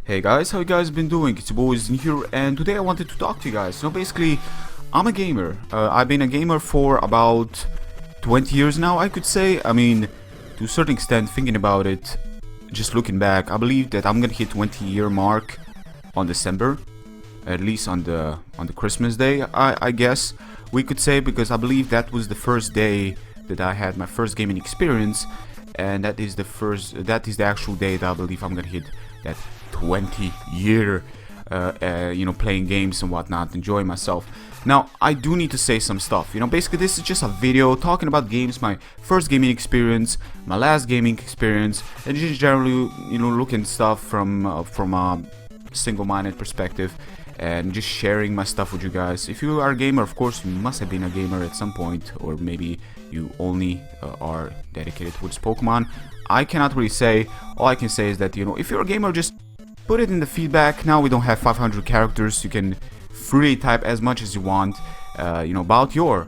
Hey guys, how you guys been doing? It's your boys in here, and today I wanted to talk to you guys. Basically, I'm a gamer. I've been a gamer for about 20 years now, I could say. I mean, to a certain extent, thinking about it, just looking back, I believe that I'm gonna hit 20-year mark on December, at least on the Christmas day, I guess we could say, because I believe that was the first day that I had my first gaming experience, and that is the actual day that I believe I'm gonna hit that 20-year playing games and whatnot, enjoying myself. Now I do need to say some stuff. Basically this is just a video talking about games, my first gaming experience, my last gaming experience, and just generally looking stuff from a single-minded perspective, and just sharing my stuff with you guys. If you are a gamer, of course you must have been a gamer at some point, or maybe you only are dedicated towards Pokemon. I cannot really say. All I can say is that if you're a gamer, just put it in the feedback. Now we don't have 500 characters. You can freely type as much as you want, about your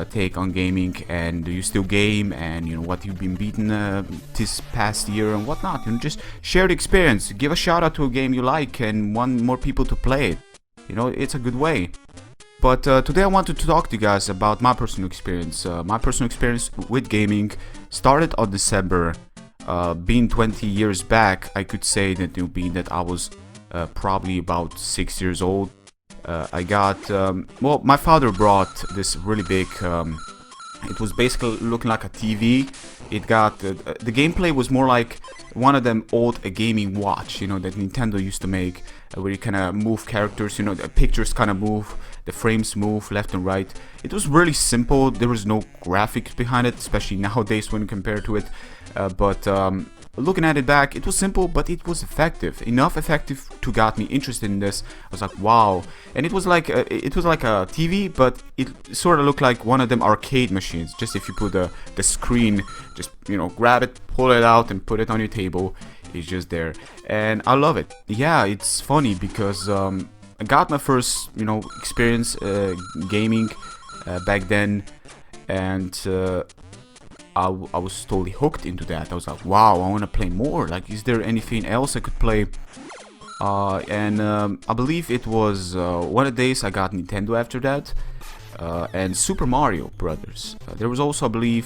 take on gaming, and do you still game, and what you've been beaten this past year and whatnot. Just share the experience. Give a shout out to a game you like and want more people to play it. It's a good way. But today I wanted to talk to you guys about my personal experience. My personal experience with gaming started on December. Being 20 years back, I could say that being that I was probably about 6 years old. I got, my father brought this really big, it was basically looking like a TV. It got, the gameplay was more like one of them old gaming watch, that Nintendo used to make, where you kind of move characters, the pictures kind of move, the frames move left and right. It was really simple. There was no graphics behind it, especially nowadays when compared to it. But looking at it back, it was simple, but it was effective. Enough effective to got me interested in this. I was like, wow. And it was like a TV, but it sort of looked like one of them arcade machines. Just if you put the screen, just grab it, pull it out, and put it on your table. It's just there, and I love it. Yeah, it's funny because I got my first experience gaming back then, and I was totally hooked into that. I was like, wow, I want to play more. Like, is there anything else I could play? And I believe it was one of the days I got Nintendo after that, and Super Mario Brothers. There was also, I believe,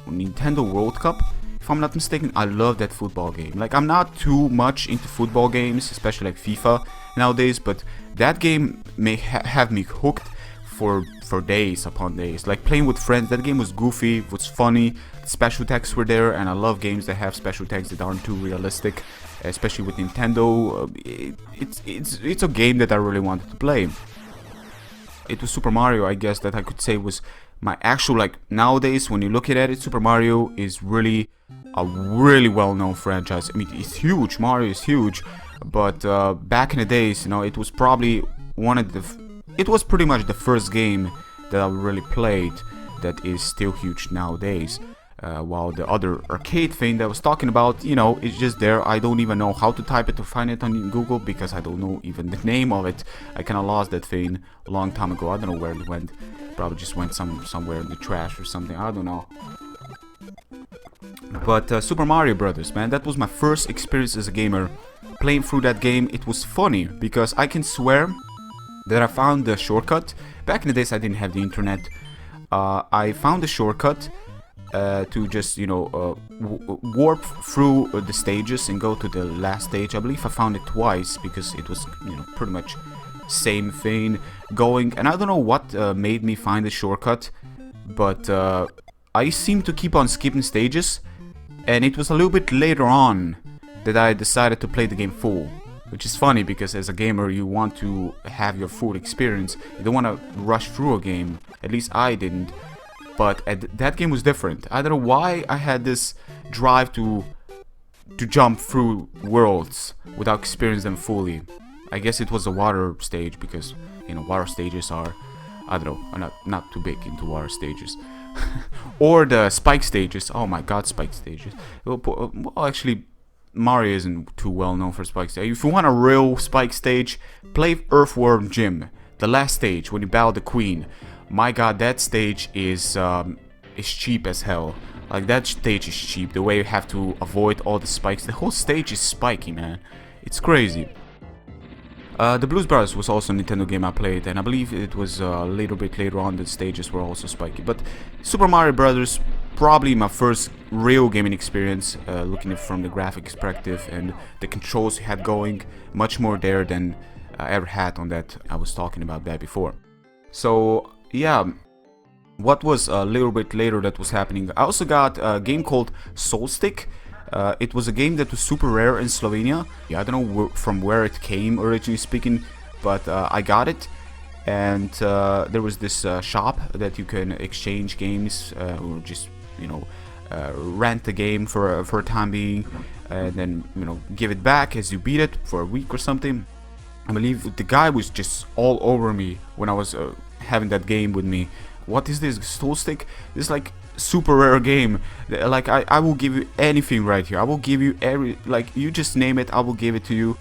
Nintendo World Cup. If I'm not mistaken. I love that football game. Like, I'm not too much into football games, especially like FIFA nowadays, but that game may have me hooked for days upon days. Like, playing with friends, that game was goofy, it was funny, special attacks were there, and I love games that have special attacks that aren't too realistic, especially with Nintendo. It's a game that I really wanted to play. It was Super Mario, I guess, that I could say was my actual, like, nowadays when you look at it, Super Mario is really a really well-known franchise. I mean, it's huge. Mario is huge, but back in the days, it was probably it was pretty much the first game that I really played that is still huge nowadays. While the other arcade thing that I was talking about, it's just there. I don't even know how to type it to find it on Google, because I don't know even the name of it. I kind of lost that thing a long time ago. I don't know where it went. Probably just went somewhere in the trash or something. I don't know. But Super Mario Brothers, man, that was my first experience as a gamer. Playing through that game, it was funny, because I can swear that I found the shortcut. Back in the days I didn't have the internet. I found the shortcut to just, warp through the stages and go to the last stage. I believe I found it twice, because it was, pretty much same thing going. And I don't know what made me find the shortcut, but I seemed to keep on skipping stages. And it was a little bit later on that I decided to play the game full. Which is funny, because as a gamer you want to have your full experience. You don't want to rush through a game. At least I didn't. But that game was different. I don't know why I had this drive to jump through worlds without experiencing them fully. I guess it was a water stage, because water stages are, I don't know, I'm not too big into water stages. Or the spike stages. Oh my god, spike stages. Well, actually, Mario isn't too well known for spike stage. If you want a real spike stage, play Earthworm Jim, the last stage when you battle the Queen. My god, that stage is cheap as hell. Like, that stage is cheap. The way you have to avoid all the spikes. The whole stage is spiky, man. It's crazy. The Blues Brothers was also a Nintendo game I played, and I believe it was a little bit later on the stages were also spiky. But Super Mario Brothers, probably my first real gaming experience, looking at it from the graphic perspective and the controls you had going, much more there than I ever had on that. I was talking about that before. So yeah, what was a little bit later that was happening, I also got a game called Soulstick. It was a game that was super rare in Slovenia. Yeah, I don't know from where it came originally speaking, but I got it. And there was this shop that you can exchange games or just, you know, rent the game for a time being, and then, you know, give it back as you beat it for a week or something. I believe the guy was just all over me when I was having that game with me. What is this, Soulstick? This is like super rare game. Like I will give you anything right here. I will give you like you just name it, I will give it to you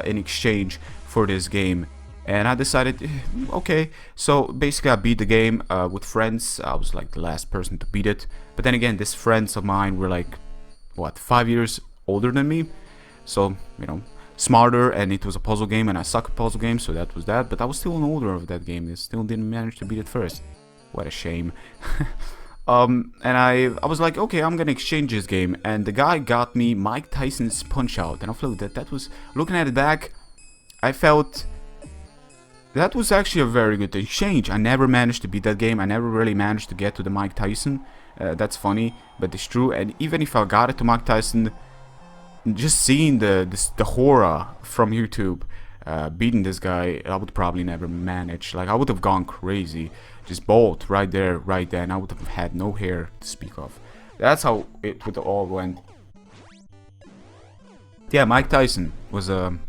in exchange for this game. And I decided, okay, so basically I beat the game with friends. I was like the last person to beat it, but then again, these friends of mine were like, what, 5 years older than me, so, you know, smarter, and it was a puzzle game, and I suck at puzzle games, so that was that. But I was still an older of that game, and still didn't manage to beat it first. What a shame. And I was like, okay, I'm gonna exchange this game, and the guy got me Mike Tyson's Punch-Out, and I felt that was, looking at it back, I felt that was actually a very good exchange. I never managed to beat that game. I never really managed to get to the Mike Tyson. That's funny, but it's true. And even if I got it to Mike Tyson, just seeing the horror from YouTube beating this guy, I would probably never manage. Like, I would have gone crazy. Just bald right there, right then. I would have had no hair to speak of. That's how it would all went. Yeah, Mike Tyson was a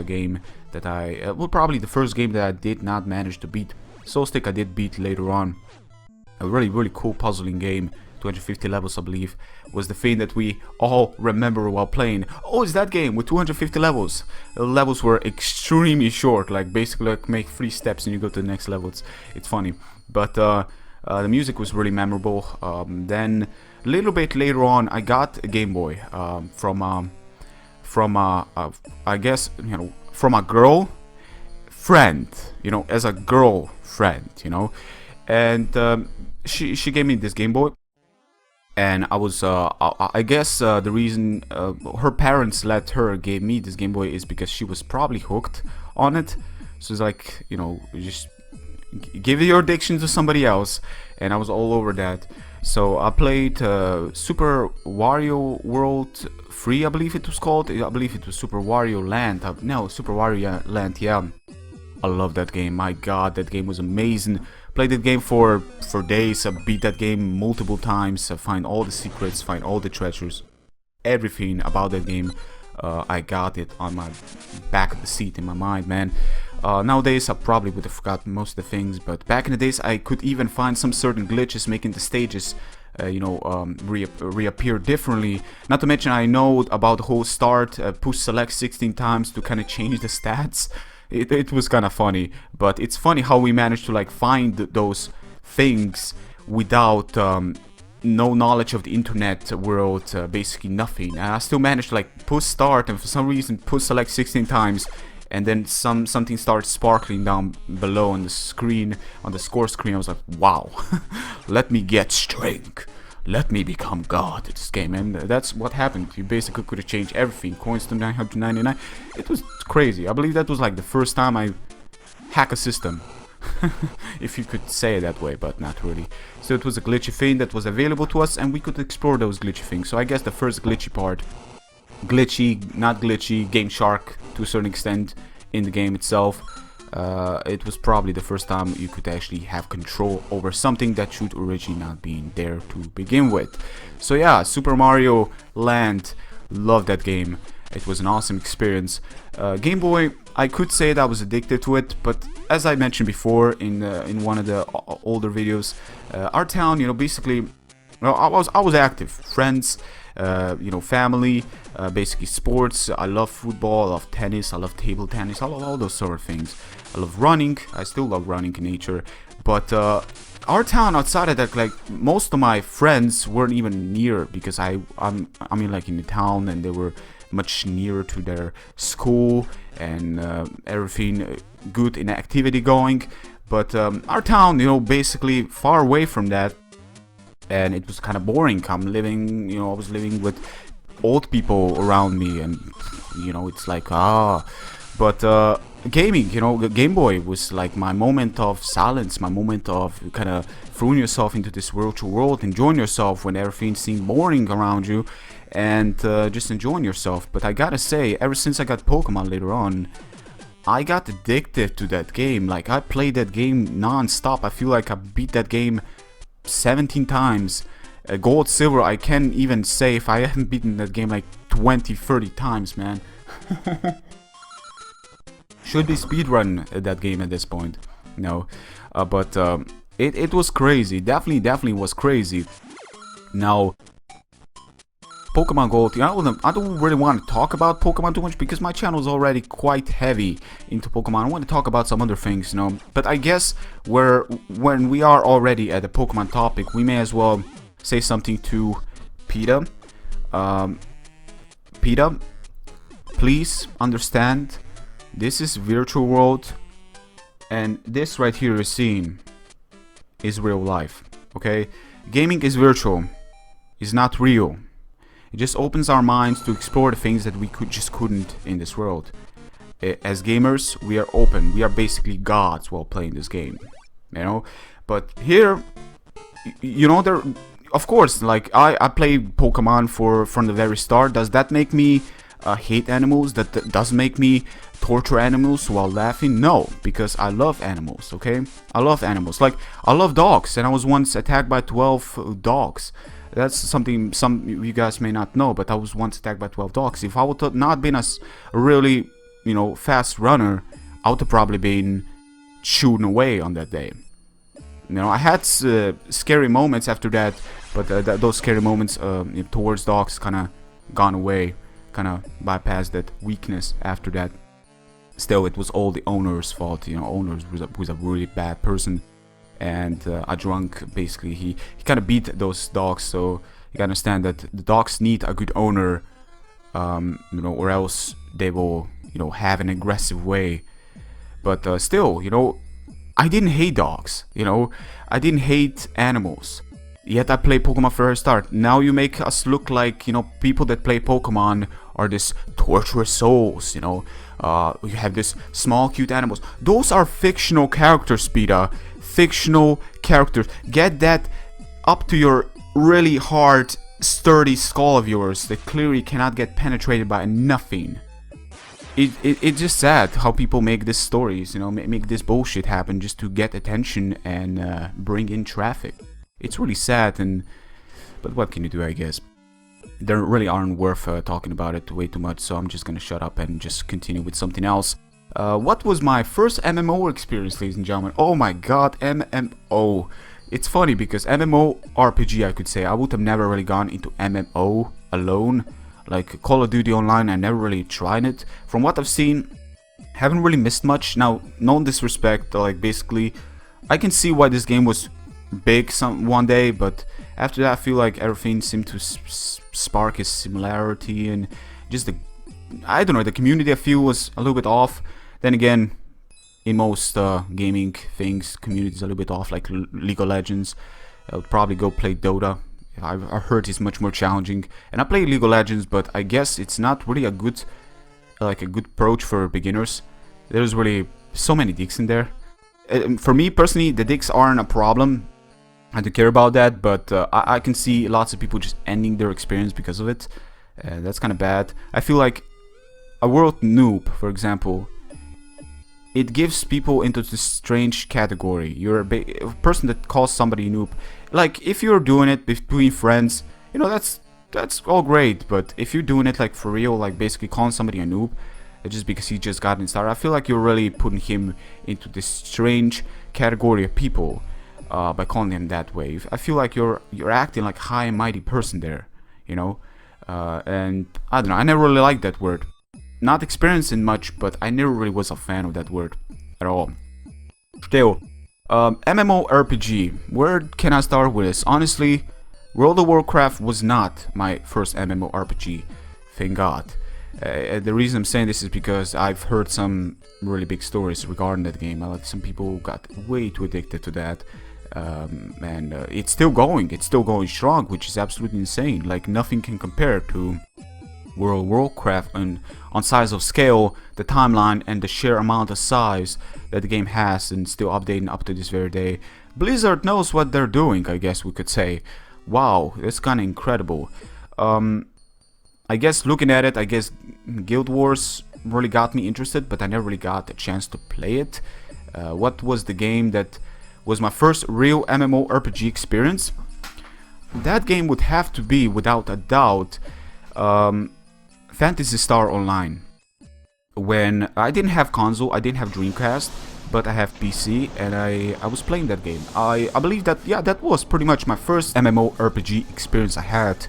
game that I well, probably the first game that I did not manage to beat. Soulstick I did beat later on. A really cool puzzling game. 250 levels, I believe, was the thing that we all remember while playing. Oh, it's that game with 250 levels. The levels were extremely short, like basically like make 3 steps and you go to the next level. It's funny, but the music was really memorable. Then a little bit later on, I got a Game Boy from I guess, you know, from a girl friend, you know, as a girl friend, you know, and she gave me this Game Boy. And I was, I guess the reason her parents let her give me this Game Boy is because she was probably hooked on it. So it's like, you know, just give your addiction to somebody else. And I was all over that. So I played Super Wario World 3, I believe it was called. I believe it was Super Wario Land. No, Super Wario Land, yeah. I love that game. My god, that game was amazing. Played that game for days. I beat that game multiple times. I find all the secrets, find all the treasures. Everything about that game, I got it on my back of the seat in my mind, man. Nowadays, I probably would have forgotten most of the things, but back in the days, I could even find some certain glitches making the stages, you know, reappear differently. Not to mention, I know about the whole start, push select 16 times to kind of change the stats. It was kind of funny, but it's funny how we managed to like find those things without no knowledge of the internet world, basically nothing. And I still managed to like push start and for some reason push select 16 times, and then something starts sparkling down below on the screen, on the score screen. I was like, wow, let me get strength. Let me become God at this game, and that's what happened. You basically could have changed everything, coins to 999. It was crazy. I believe that was like the first time I hack a system, if you could say it that way, but not really. So it was a glitchy thing that was available to us, and we could explore those glitchy things. So I guess the first glitchy part, glitchy, not glitchy, Game Shark to a certain extent in the game itself. It was probably the first time you could actually have control over something that should originally not be there to begin with. So yeah, Super Mario Land, love that game. It was an awesome experience. Game Boy, I could say that I was addicted to it, but as I mentioned before in one of the older videos, our town, you know, basically, well, I was active, friends, you know, family, basically sports. I love football, I love tennis, I love table tennis, I love all those sort of things. I love running, I still love running in nature, but our town outside of that, like most of my friends weren't even near, because I mean like in the town, and they were much nearer to their school and everything good in activity going. But our town, you know, basically far away from that, and it was kind of boring. I was living with old people around me, and you know, it's like but gaming, you know, the Game Boy was like my moment of silence, my moment of kind of throwing yourself into this virtual world, enjoying yourself when everything seemed boring around you, and just enjoying yourself. But I gotta say, ever since I got Pokemon later on, I got addicted to that game. Like, I played that game non-stop. I feel like I beat that game 17 times. Gold, silver, I can't even say if I haven't beaten that game like 20-30 times, man. Should be speedrun that game at this point. No, but it was crazy. Definitely was crazy. Now, Pokemon Gold, you know, I don't really want to talk about Pokemon too much because my channel is already quite heavy into Pokemon. I want to talk about some other things, you know. But I guess when we are already at the Pokemon topic, we may as well say something to Peta. Peta, please understand, this is virtual world, and this right here you're seeing is real life. Okay, gaming is virtual, it's not real. It just opens our minds to explore the things that we just couldn't in this world. As gamers, we are open. We are basically gods while playing this game, you know. But here, you know, there, of course, like I play Pokemon from the very start. Does that make me hate animals? That does make me torture animals while laughing? No, because I love animals. Okay, I love animals. Like, I love dogs, and I was once attacked by 12 dogs. That's something some you guys may not know, but I was once attacked by 12 dogs. If I would have not been a really, you know, fast runner, I would have probably been shooting away on that day. You know, I had scary moments after that, but those scary moments towards dogs kind of gone away, kind of bypassed that weakness after that. Still, it was all the owner's fault. You know, owner was a really bad person. And a drunk, basically, he kind of beat those dogs. So you can understand that the dogs need a good owner, you know, or else they will, you know, have an aggressive way. But still, you know, I didn't hate dogs, you know, I didn't hate animals. Yet I played Pokemon from the start. Now you make us look like, you know, people that play Pokemon are this torturous souls, you know. You have this small cute animals. Those are fictional characters, Peta. Fictional characters. Get that up to your really hard, sturdy skull of yours that clearly cannot get penetrated by nothing. It's just sad how people make these stories, you know, make this bullshit happen just to get attention and bring in traffic. It's really sad, but what can you do, I guess. They really aren't worth talking about it way too much, so I'm just gonna shut up and just continue with something else. What was my first MMO experience, ladies and gentlemen? Oh my god, MMO. It's funny because MMO RPG, I could say. I would have never really gone into MMO alone. Like Call of Duty Online, I never really tried it. From what I've seen, haven't really missed much. Now, no disrespect, like basically, I can see why this game was big one day, but after that I feel like everything seemed to spark a similarity, and just I don't know, the community I feel was a little bit off. Then again, in most gaming things, community is a little bit off, like League of Legends. I would probably go play Dota. I heard it's much more challenging, and I play League of Legends, but I guess it's not really a good approach for beginners. There's really so many dicks in there. For me personally, the dicks aren't a problem. I don't care about that, but I can see lots of people just ending their experience because of it. That's kind of bad. I feel like a world noob, for example, it gives people into this strange category. You're a person that calls somebody noob. Like, if you're doing it between friends, you know, that's all great. But if you're doing it like for real, like basically calling somebody a noob, just because he just got started, I feel like you're really putting him into this strange category of people by calling him that way. I feel like you're acting like a high and mighty person there, you know. And I don't know, I never really liked that word. Not experiencing much, but I never really was a fan of that word at all. Still, MMO RPG. Where can I start with this? Honestly, World of Warcraft was not my first MMO RPG. Thank God. The reason I'm saying this is because I've heard some really big stories regarding that game. Like some people got way too addicted to that, and it's still going. It's still going strong, which is absolutely insane. Like nothing can compare to World of Warcraft on size of scale, the timeline, and the sheer amount of size that the game has, and still updating up to this very day. Blizzard knows what they're doing, I guess we could say. Wow, that's kind of incredible. I guess looking at it, I guess Guild Wars really got me interested, but I never really got a chance to play it. What was the game that was my first real MMO RPG experience? That game would have to be, without a doubt, Phantasy Star Online. When I didn't have console, I didn't have Dreamcast, but I have PC, and I was playing that game. I believe that, yeah, that was pretty much my first MMORPG experience I had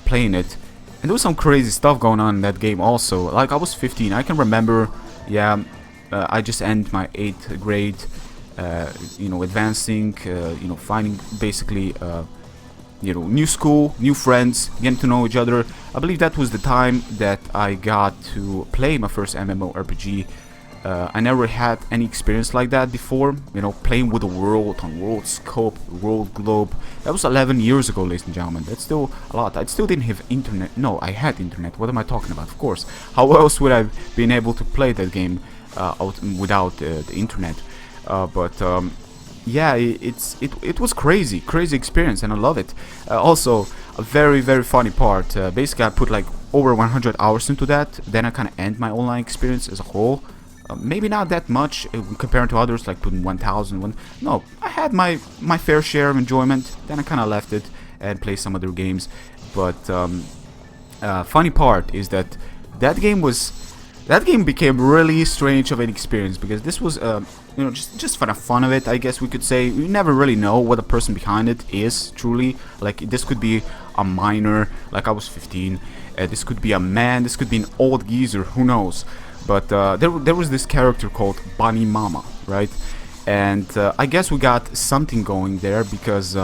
playing it. And there was some crazy stuff going on in that game also. Like, I was 15, I can remember, yeah, I just ended my 8th grade, you know, advancing, you know, finding basically, you know, new school, new friends, getting to know each other. I believe that was the time that I got to play my first MMORPG. I never had any experience like that before, you know, playing with the world on world scope, world globe. That was 11 years ago, ladies and gentlemen. That's still a lot. I still didn't have internet. No, I had internet. What am I talking about? Of course. How else would I have been able to play that game without the internet? Yeah, it was crazy experience, and I love it. Also, a very funny part. Basically, I put like over 100 hours into that. Then I kind of end my online experience as a whole. Maybe not that much compared to others, like putting 1,000. No, I had my fair share of enjoyment. Then I kind of left it and played some other games. But funny part is that that game became really strange of an experience, because this was you know, just for the fun of it, I guess we could say. You never really know what the person behind it is truly. Like, this could be a minor, like I was 15. This could be a man. This could be an old geezer. Who knows? But there was this character called Bunny Mama, right? And I guess we got something going there, because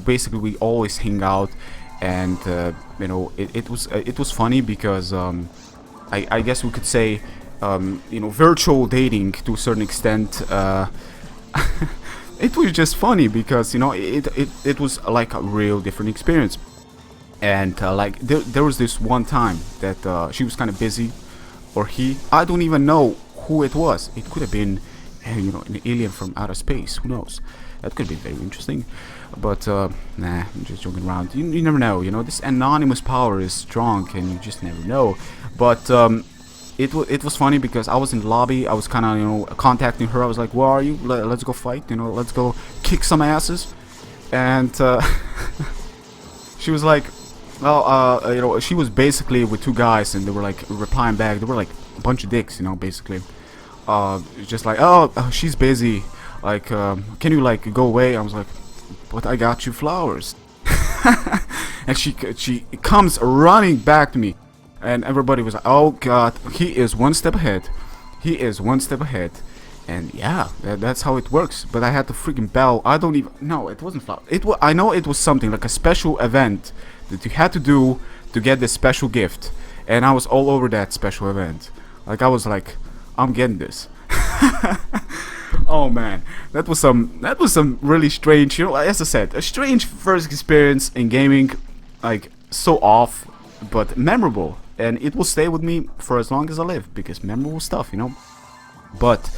basically we always hang out, and you know, it was funny because I guess we could say, you know, virtual dating to a certain extent. It was just funny because, you know, it was like a real different experience. And like there was this one time that she was kind of busy, or I don't even know who it was. It could have been, you know, an alien from outer space. Who knows? That could be very interesting. But nah, I'm just joking around. You never know. You know, this anonymous power is strong, and you just never know. But it was funny because I was in the lobby. I was kind of, you know, contacting her. I was like, "Where are you? Let's go fight. You know, let's go kick some asses." And she was like, well, you know, she was basically with two guys, and they were like replying back. They were like a bunch of dicks, you know, basically. Just like, oh, she's busy. Like, can you like go away? I was like, but I got you flowers. And she comes running back to me, and everybody was like, oh god, he is one step ahead. He is one step ahead. And yeah, that's how it works. But I had the freaking bell. I don't even. No, it wasn't flowers. I know it was something like a special event that you had to do to get this special gift, and I was all over that special event. Like, I was like, I'm getting this. Oh man, that was some really strange, you know, as I said, a strange first experience in gaming, like so off, but memorable, and it will stay with me for as long as I live, because memorable stuff, you know. But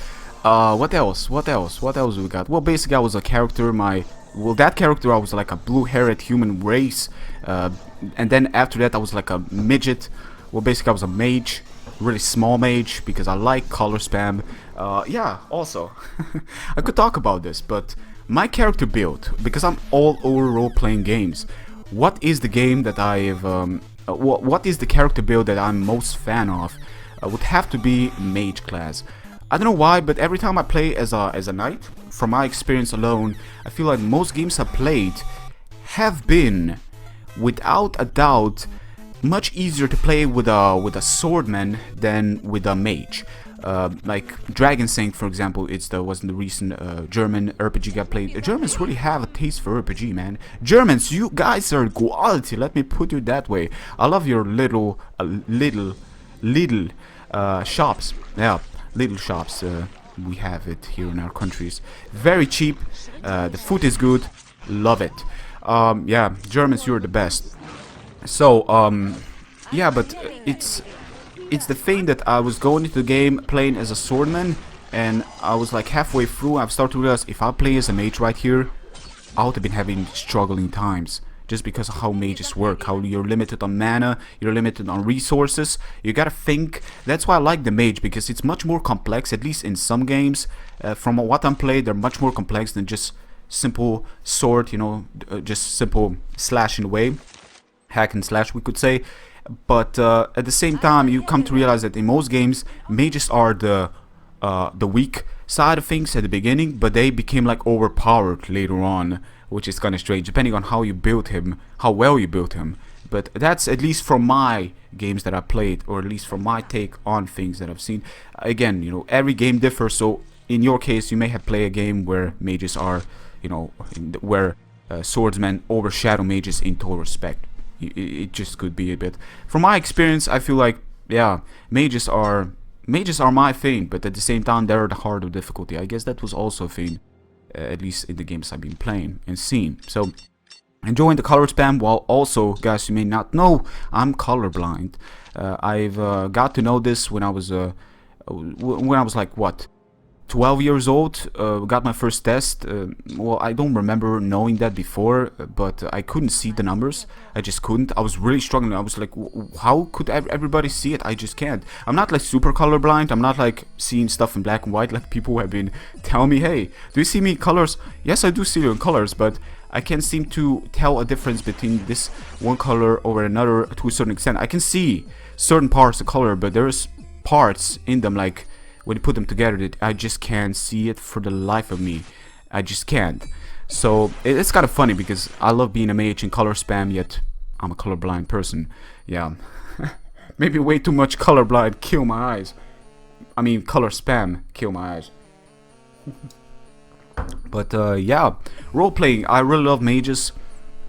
what else we got? Well, basically I was a character. That character, I was like a blue-haired human race, and then after that I was like a midget. Well, basically I was a mage, really small mage, because I like color spam. Yeah, also I could talk about this, but my character build, because I'm all over role-playing games, what is the game that I've what is the character build that I'm most fan of? Would have to be mage class. I don't know why, but every time I play as a knight, from my experience alone, I feel like most games I played have been, without a doubt, much easier to play with a swordman than with a mage. Like Dragon Saint, for example, wasn't the recent German RPG I played. Germans really have a taste for RPG, man. Germans, you guys are quality. Let me put it that way. I love your little shops. Yeah, little shops. We have it here in our countries. Very cheap. The food is good. Love it. Yeah, Germans, you're the best. So, yeah, but it's the thing that I was going into the game playing as a swordman, and I was like halfway through, I've started to realize if I play as a mage right here, I would have been having struggling times. Just because of how mages work, how you're limited on mana, you're limited on resources. You gotta think. That's why I like the mage, because it's much more complex, at least in some games. From what I'm playing, they're much more complex than just simple sword, you know, just simple slashing away. Hack and slash, we could say. But at the same time, you come to realize that in most games, mages are the weak side of things at the beginning, but they became like overpowered later on, which is kind of strange, depending on how you build him, how well you build him. But that's at least from my games that I played, or at least from my take on things that I've seen. Again, you know, every game differs, so in your case, you may have played a game where mages are, you know, where swordsmen overshadow mages in total respect. It just could be a bit. From my experience, I feel like, yeah, mages are my thing, but at the same time, they're the harder difficulty. I guess that was also a thing, at least in the games I've been playing and seen. So, enjoying the color spam, while also, guys, you may not know, I'm colorblind. I've got to know this when I was like, what, 12 years old, got my first test. Well, I don't remember knowing that before, but I couldn't see the numbers. I just couldn't. I was really struggling. I was like, how could everybody see it? I just can't. I'm not like super colorblind. I'm not like seeing stuff in black and white like people have been telling me, hey, do you see me in colors? Yes, I do see you in colors, but I can't seem to tell a difference between this one color over another to a certain extent. I can see certain parts of color, but there's parts in them, like when you put them together, that I just can't see it for the life of me. I just can't. So it's kind of funny because I love being a mage and color spam, yet I'm a colorblind person. Yeah, maybe way too much colorblind kill my eyes. I mean, color spam kill my eyes. But yeah, role playing. I really love mages.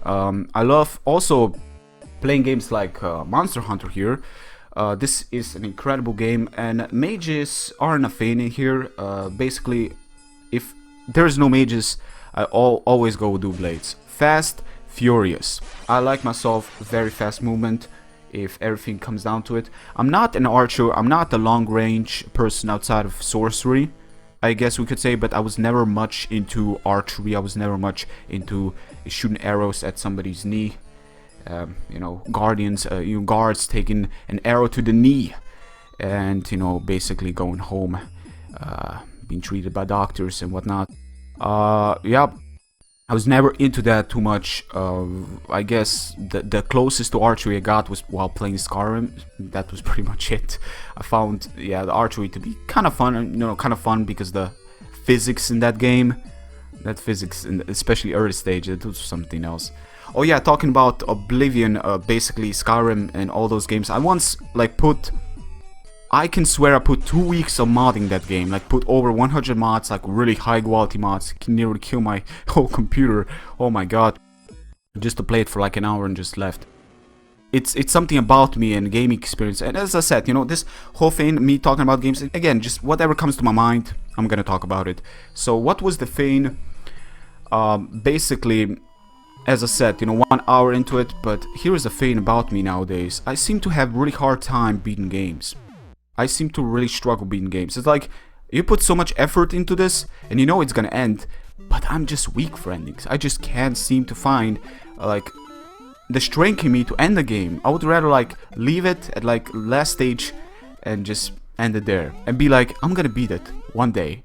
I love also playing games like Monster Hunter here. This is an incredible game, and mages aren't a thing in here. Basically, if there's no mages, I always go with dual blades. Fast, furious. I like myself very fast movement, if everything comes down to it. I'm not an archer, I'm not a long range person outside of sorcery, I guess we could say, but I was never much into archery. I was never much into shooting arrows at somebody's knee. You know, guardians, guards taking an arrow to the knee, and you know, basically going home, being treated by doctors and whatnot. Yeah, I was never into that too much. I guess the closest to archery I got was while playing Skyrim. That was pretty much it. I found, yeah, the archery to be kind of fun, you know, kind of fun because the physics in that game, especially early stage, it was something else. Oh yeah, talking about Oblivion, basically Skyrim and all those games. I once like I can swear I put 2 weeks of modding that game. Like put over 100 mods, like really high quality mods. Can nearly kill my whole computer. Oh my god. Just to play it for like an hour and just left. It's something about me and gaming experience. And as I said, you know, this whole thing, me talking about games, again, just whatever comes to my mind, I'm gonna talk about it. So what was the thing? Basically, as I said, you know, 1 hour into it, but here is the thing about me nowadays. I seem to have really hard time beating games. I seem to really struggle beating games. It's like, you put so much effort into this, and you know it's gonna end, but I'm just weak for endings. I just can't seem to find, like, the strength in me to end the game. I would rather, like, leave it at, like, last stage, and just end it there. And be like, I'm gonna beat it one day.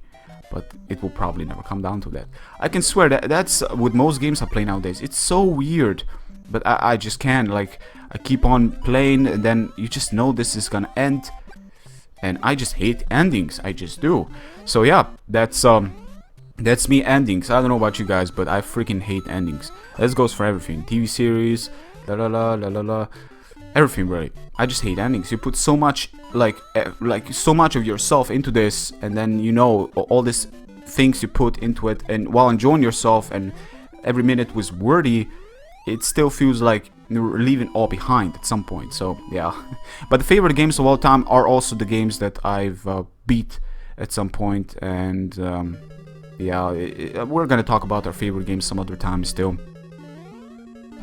But it will probably never come down to that. I can swear that's with most games I play nowadays. It's so weird, but I just can't. Like, I keep on playing, and then you just know this is gonna end, and I just hate endings. I just do. So yeah, that's me endings. I don't know about you guys, but I freaking hate endings. This goes for everything. TV series, la la la la la la. everything really. I just hate endings. You put so much like so much of yourself into this, and then you know all these things you put into it, and while enjoying yourself and every minute was worthy, it still feels like you're leaving all behind at some point. So yeah. But the favorite games of all time are also the games that I've beat at some point, and yeah, we're gonna talk about our favorite games some other time still.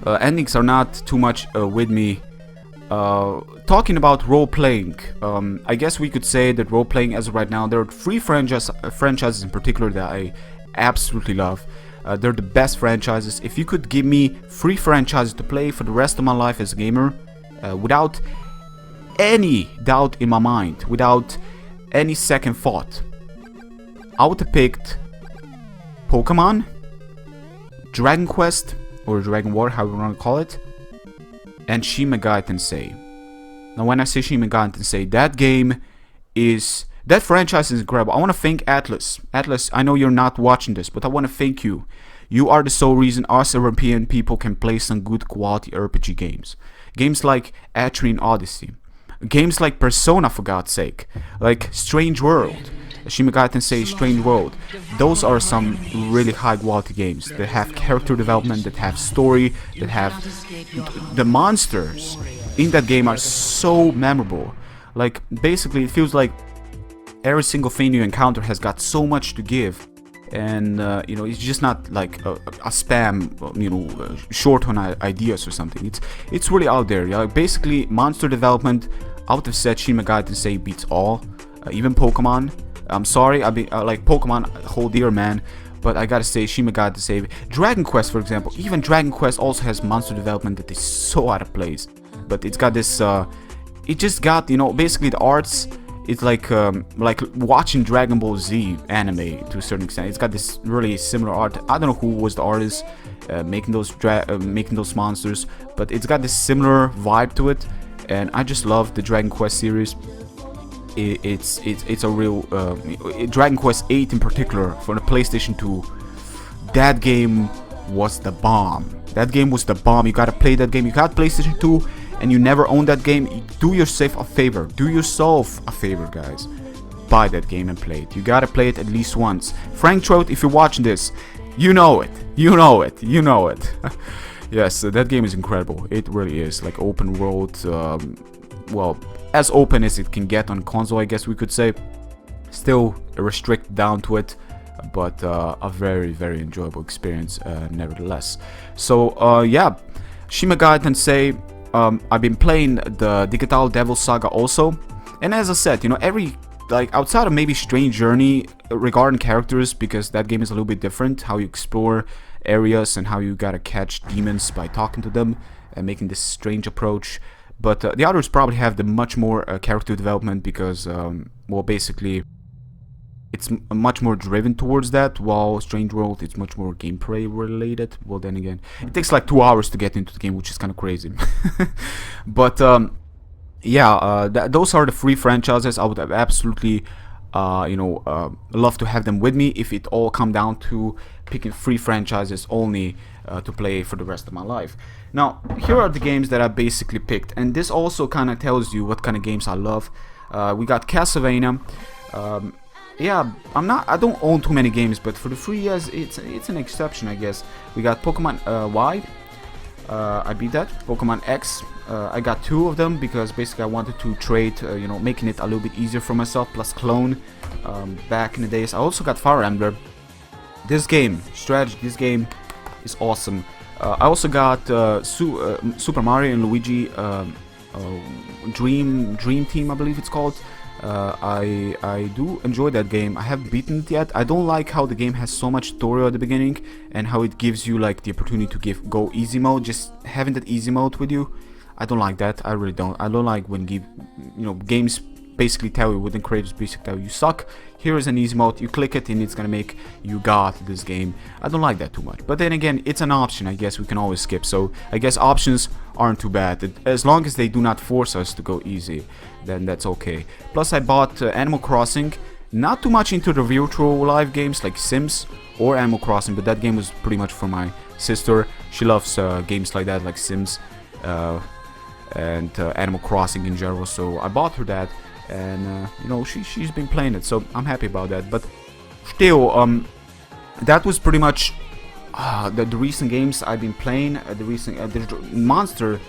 Endings are not too much with me. Talking about role-playing, I guess we could say that role-playing as of right now, there are 3 franchises in particular that I absolutely love. They're the best franchises. If you could give me 3 franchises to play for the rest of my life as a gamer, without any doubt in my mind, without any second thought, I would have picked Pokemon, Dragon Quest, or Dragon War, however you want to call it, and Shin Megami Tensei. Now when I say Shin Megami Tensei, that franchise is incredible. I want to thank Atlus. Atlus, I know you're not watching this, but I want to thank you. You are the sole reason us European people can play some good quality RPG games. Games like Etrian Odyssey. Games like Persona, for God's sake. Like Strange World. Shin Megami Tensei Strange World. Those are some really high quality games that have character development, that have story, that have... The monsters in that game are so memorable. Like, basically it feels like every single thing you encounter has got so much to give. And, you know, it's just not like a spam, you know, short on ideas or something. It's really out there. Yeah? Like basically, monster development, I would have said Shin Megami Tensei beats all. Even Pokemon. I'm sorry, I mean, like Pokemon, hold dear man, but I gotta say Shin Megami Tensei. Dragon Quest, for example, even Dragon Quest also has monster development that is so out of place. But it's got this, it just got, you know, basically the arts, it's like watching Dragon Ball Z anime to a certain extent. It's got this really similar art. I don't know who was the artist making those monsters, but it's got this similar vibe to it, and I just love the Dragon Quest series. It's a real Dragon Quest 8 in particular for the PlayStation 2. That game was the bomb. That game was the bomb. You gotta play that game. You got PlayStation 2 and you never owned that game. Do yourself a favor. Do yourself a favor, guys. Buy that game and play it. You gotta play it at least once. Frank Trout, if you're watching this, you know it. You know it. You know it. Yes, that game is incredible. It really is. Like open world. Well, as open as it can get on console, I guess we could say. Still restricted down to it, but a very, very enjoyable experience nevertheless. So yeah, Shin Megami Tensei, I've been playing the Digital Devil Saga also, and as I said, you know, every, like, outside of maybe Strange Journey regarding characters, because that game is a little bit different, how you explore areas and how you gotta catch demons by talking to them and making this strange approach. But the others probably have the much more character development because, well, basically, it's much more driven towards that, while Strange World, it's much more gameplay related. Well, then again, it takes like 2 hours to get into the game, which is kind of crazy. But, yeah, those are the 3 franchises. I would have absolutely, you know, love to have them with me if it all come down to picking 3 franchises only to play for the rest of my life. Now, here are the games that I basically picked, and this also kind of tells you what kind of games I love. We got Castlevania. Yeah, I don't own too many games, but for the 3 years, it's an exception, I guess. We got Pokemon Y. I beat that. Pokemon X. I got 2 of them because basically I wanted to trade, you know, making it a little bit easier for myself, plus clone back in the days. I also got Fire Emblem. This game, strategy, this game is awesome. I also got Super Mario and Luigi Dream Team, I believe it's called. I do enjoy that game. I haven't beaten it yet. I don't like how the game has so much tutorial at the beginning and how it gives you like the opportunity to go easy mode. Just having that easy mode with you, I don't like that. I really don't. I don't like when games basically tell you, within creators basically tell you suck. Here is an easy mode, you click it and it's gonna make you god this game. I don't like that too much. But then again, it's an option, I guess we can always skip. So I guess options aren't too bad. As long as they do not force us to go easy, then that's okay. Plus I bought Animal Crossing. Not too much into the virtual life games like Sims or Animal Crossing, but that game was pretty much for my sister. She loves games like that, like Sims. and Animal Crossing in general. So I bought her that, and you know, she's been playing it, so I'm happy about that. But still, that was pretty much the recent games I've been playing. The recent Monster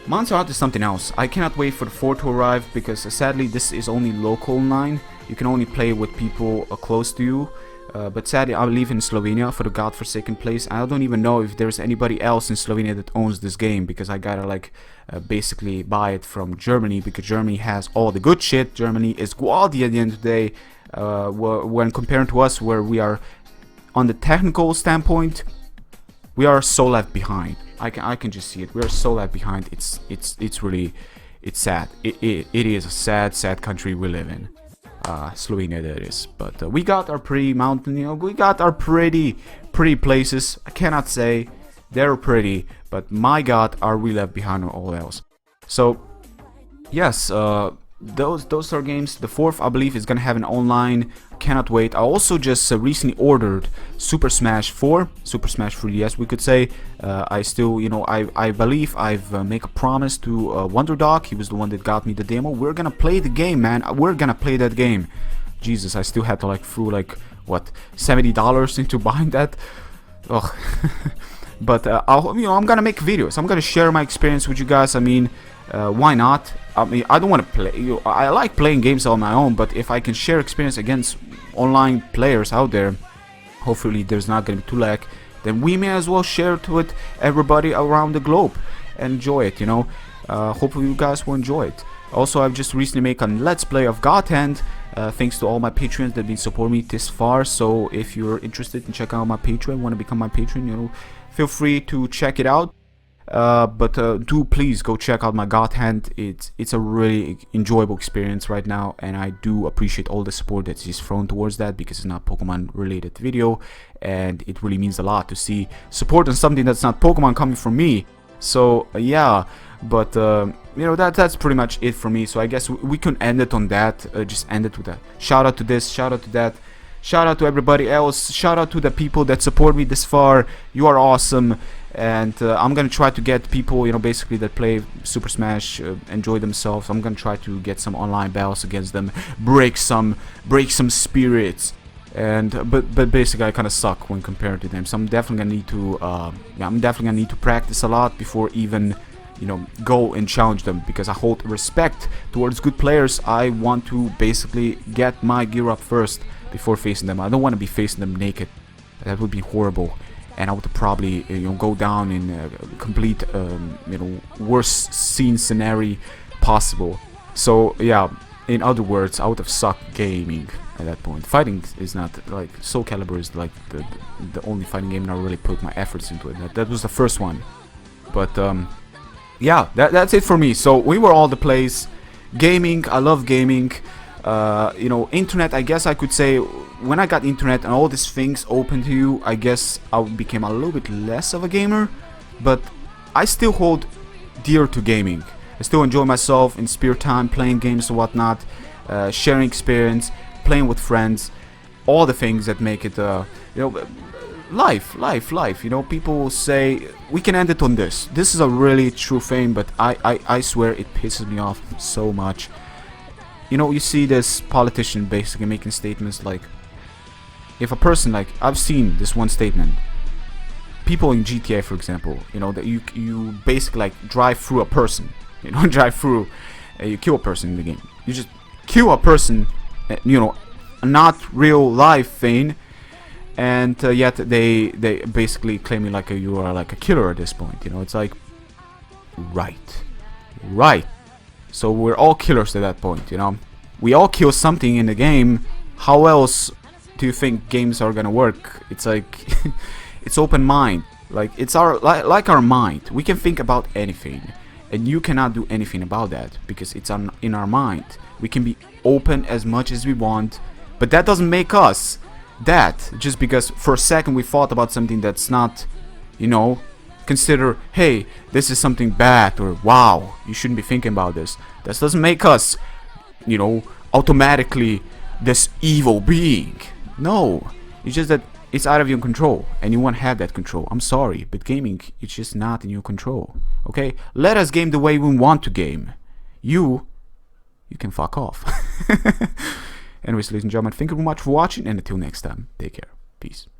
Hunter is something else. I cannot wait for the 4 to arrive, because sadly this is only local online. You can only play with people close to you. But sadly, I live in Slovenia, for the godforsaken place. I don't even know if there's anybody else in Slovenia that owns this game, because I gotta like basically buy it from Germany, because Germany has all the good shit. Germany is quality at the end of the day, when compared to us, where we are on the technical standpoint, we are so left behind. I can just see it. We are so left behind. It's really, it's sad. It is a sad country we live in. Slovenia, that is. But we got our pretty mountain, you know, we got our pretty places. I cannot say they're pretty, but my god, are we left behind on all else. So yes, those are games. The 4th, I believe, is gonna have an online. Cannot wait. I also just recently ordered Super Smash 4, Super Smash 3DS, we could say. I still, you know, I believe I've make a promise to Wonder Dog. He was the one that got me the demo. We're gonna play the game, man. We're gonna play that game. Jesus, I still had to like throw like what, $70 into buying that. Ugh. But you know, I'm gonna make videos. I'm gonna share my experience with you guys. I mean, why not? I mean, I don't want to play. You know, I like playing games on my own, but if I can share experience against online players out there, hopefully there's not gonna be too lag. Then we may as well share it with everybody around the globe and enjoy it. You know, hopefully you guys will enjoy it. Also, I've just recently made a Let's Play of God Hand. Thanks to all my patrons that have been supporting me this far. So if you're interested in checking out my Patreon, want to become my patron, you know, feel free to check it out. But do please go check out my God Hand. It's a really enjoyable experience right now, and I do appreciate all the support that is thrown towards that, because it's not Pokemon related video, and it really means a lot to see support on something that's not Pokemon coming from me. So yeah, but you know, that's pretty much it for me. So I guess we can end it on that. Just end it with that. Shout out to this, shout out to that, shout out to everybody else, shout out to the people that support me this far. You are awesome. And I'm gonna try to get people, you know, basically that play Super Smash, enjoy themselves. I'm gonna try to get some online battles against them, break some spirits. And but basically I kind of suck when compared to them. So I'm definitely gonna need to practice a lot before even, you know, go and challenge them, because I hold respect towards good players. I want to basically get my gear up first before facing them. I don't want to be facing them naked. That would be horrible. And I would probably, you know, go down in a complete, you know, worst scene scenario possible. So yeah, in other words, I would have sucked gaming at that point. Fighting is not like Soul Calibur is like the only fighting game that I really put my efforts into it. That was the first one. But yeah, that's it for me. So we were all the place. Gaming, I love gaming. You know, internet, I guess I could say, when I got internet and all these things open to you, I guess I became a little bit less of a gamer, but I still hold dear to gaming. I still enjoy myself in spare time, playing games and whatnot, sharing experience, playing with friends, all the things that make it, you know, life. You know, people will say, we can end it on this. This is a really true thing, but I swear it pisses me off so much. You know, you see this politician basically making statements like, if a person, like, I've seen this one statement, people in GTA, for example, you know, that you basically like drive through a person, you know, you kill a person in the game, you just kill a person, you know, a not real life thing, and yet they basically claim you like you are like a killer at this point. You know, it's like, right. So we're all killers at that point, you know. We all kill something in the game. How else do you think games are gonna work? It's like, it's open mind. Like, it's like our mind. We can think about anything, and you cannot do anything about that because it's in our mind. We can be open as much as we want, but that doesn't make us that. Just because for a second we thought about something that's not, you know, consider, hey, this is something bad, or wow, you shouldn't be thinking about this. That doesn't make us, you know, automatically this evil being. No, it's just that it's out of your control and you won't have that control. I'm sorry, but gaming, it's just not in your control. Okay, let us game the way we want to game. You can fuck off. Anyways, ladies and gentlemen, thank you very much for watching, and until next time, take care. Peace.